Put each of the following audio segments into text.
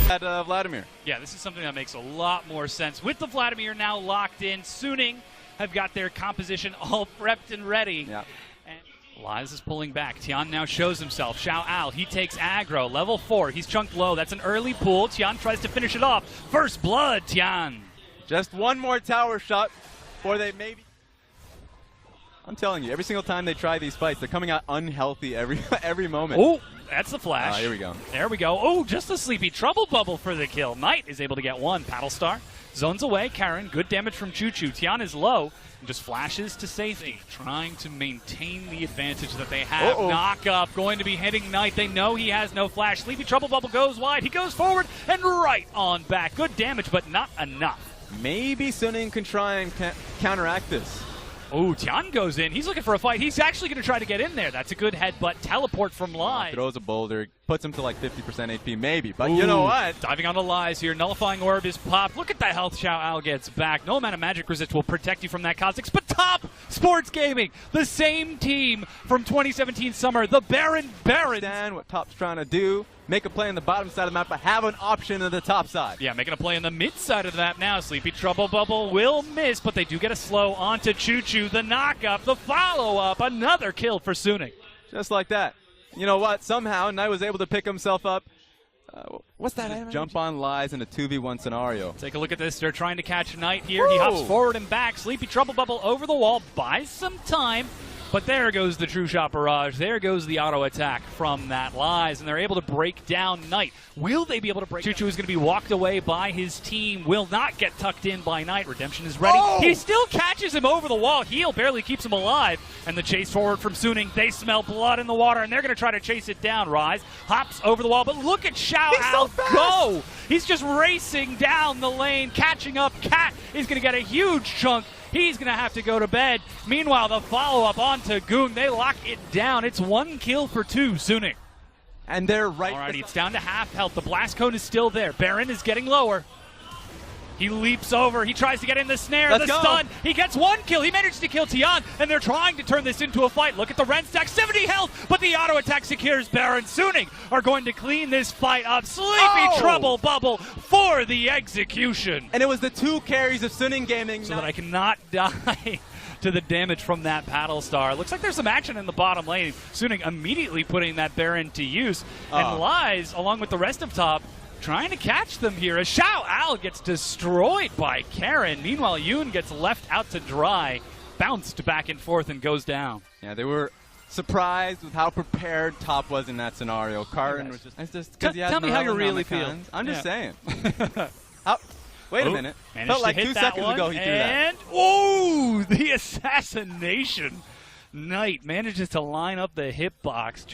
At Vladimir. Yeah, this is something that makes a lot more sense. With the Vladimir now locked in, Suning have got their composition all prepped and ready. Yeah. And Lies is pulling back. Tian now shows himself. Xiao Al, he takes aggro. Level 4, he's chunked low. That's an early pull. Tian tries to finish it off. First blood, Tian. Just one more tower shot, or they maybe... I'm telling you, every single time they try these fights, they're coming out unhealthy every moment. Oh, that's the flash. Here we go. There we go. Oh, just a sleepy trouble bubble for the kill. Knight is able to get one. Paddlestar zones away. Karen, good damage from Choo Choo. Tian is low and just flashes to safety, trying to maintain the advantage that they have. Knock up, going to be hitting Knight. They know he has no flash. Sleepy trouble bubble goes wide. He goes forward and right on back. Good damage, but not enough. Maybe Suning can try and counteract this. Oh, Tian goes in. He's looking for a fight. He's actually going to try to get in there. That's a good headbutt. Teleport from Lies. Throws a boulder, puts him to like 50% HP maybe. But you know what? Diving onto Lies here. Nullifying Orb is popped. Look at the health Xiao Al gets back. No amount of magic resist will protect you from that Cosmics. But Top Sports Gaming, the same team from 2017 summer, the Barons. Understand what Top's trying to do. Make a play on the bottom side of the map, but have an option on the top side. Yeah, making a play on the mid side of the map now. Sleepy Trouble Bubble will miss, but they do get a slow onto Choo Choo. The knock-up, the follow-up, another kill for Suning. Just like that. You know what? Somehow, Knight was able to pick himself up. What's that? Jump on Lies in a 2v1 scenario. Take a look at this. They're trying to catch Knight here. He hops forward and back. Sleepy Trouble Bubble over the wall. Buys some time. But there goes the True Shot Barrage. There goes the auto attack from that Lies, and they're able to break down Knight. Will they be able to break? Choo Choo is going to be walked away by his team. Will not get tucked in by Knight. Redemption is ready. He still catches him over the wall. Heal barely keeps him alive. And the chase forward from Suning. They smell blood in the water, and they're going to try to chase it down. Rise hops over the wall, but look at Xiao Al go. He's just racing down the lane, catching up. Cat is going to get a huge chunk. He's going to have to go to bed. Meanwhile, the follow-up onto Goong. They lock it down. It's 1 kill for 2, Suning. And they're right. Alrighty, it's down to half health. The blast cone is still there. Baron is getting lower. He leaps over. He tries to get in the snare, the stun. He gets 1 kill. He managed to kill Tian, and they're trying to turn this into a fight. Look at the Ren stack, 70 health, but the auto attack secures Baron. Suning are going to clean this fight up. Sleepy Trouble Bubble for the execution. And it was the 2 carries of Suning Gaming. So that I cannot die to the damage from that Paddle Star. Looks like there's some action in the bottom lane. Suning immediately putting that Baron to use. And Lies, along with the rest of top, trying to catch them here as Xiao Al gets destroyed by Karen. Meanwhile, Yoon gets left out to dry, bounced back and forth, and goes down. Yeah, they were surprised with how prepared Top was in that scenario. Karen was just tell me how you really feel. I'm just saying. Wait a minute. Felt like 2 seconds ago he threw that. And, the assassination. Knight manages to line up the hitbox.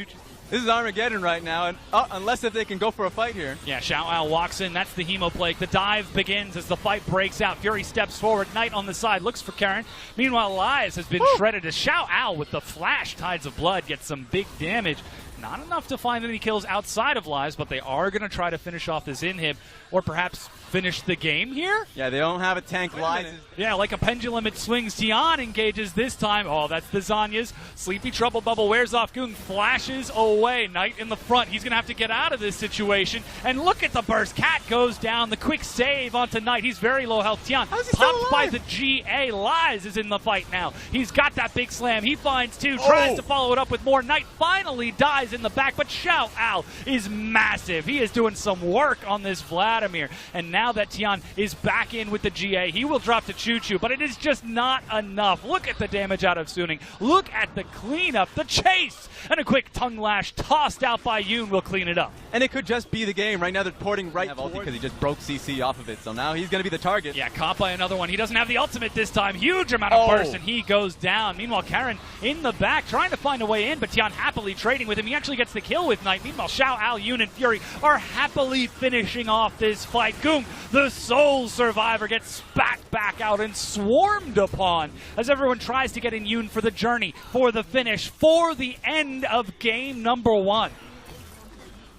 This is Armageddon right now, and unless if they can go for a fight here. Yeah, Xiao Al walks in. That's the Hemoplague. The dive begins as the fight breaks out. Fury steps forward. Knight on the side looks for Karen. Meanwhile, Lies has been shredded as Xiao Al with the flash Tides of Blood gets some big damage. Not enough to find any kills outside of Lies, but they are going to try to finish off this inhib, or perhaps finish the game here? Yeah, they don't have a tank. Lies. Yeah, like a pendulum, it swings. Tian engages this time. Oh, that's the Zanya's. Sleepy Trouble Bubble wears off. Goong flashes away. Knight in the front. He's going to have to get out of this situation. And look at the burst. Cat goes down. The quick save onto Knight. He's very low health. Tian popped by the GA. Lies is in the fight now. He's got that big slam. He finds 2. Tries to follow it up with more. Knight finally dies in the back, but Xiao Al is massive. He is doing some work on this Vladimir. And now that Tian is back in with the GA, he will drop to Choo Choo, but it is just not enough. Look at the damage out of Suning. Look at the cleanup, the chase, and a quick tongue lash tossed out by Yoon will clean it up. And it could just be the game. Right now they're porting right towards because he just broke CC off of it, so now he's going to be the target. Yeah, caught by another one. He doesn't have the ultimate this time. Huge amount of burst, and he goes down. Meanwhile, Karen in the back trying to find a way in, but Tian happily trading with him. He actually gets the kill with Knight. Meanwhile, Xiao Al, Yoon, and Fury are happily finishing off this fight. Goong, the sole survivor, gets spat back out and swarmed upon as everyone tries to get in Yoon for the journey, for the finish, for the end of game number 1.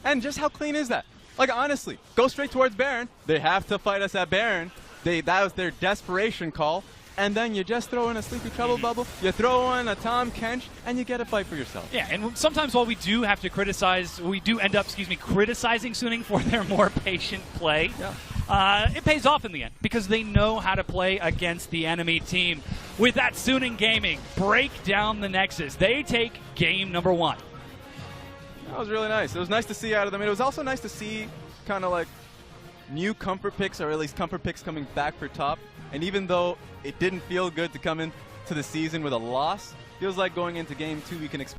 And just how clean is that? Like, honestly, go straight towards Baron. They have to fight us at Baron. That was their desperation call. and then you just throw in a Sleepy Trouble Bubble, you throw in a Tom Kench, and you get a fight for yourself. Yeah, and sometimes while we do have to criticize, we do end up, criticizing Suning for their more patient play. Yeah. It pays off in the end because they know how to play against the enemy team. With that, Suning Gaming break down the Nexus. They take game number 1. That was really nice. It was nice to see out of them. It was also nice to see kind of like new comfort picks, or at least comfort picks coming back for top. And even though it didn't feel good to come into the season with a loss, feels like going into game 2 we can expect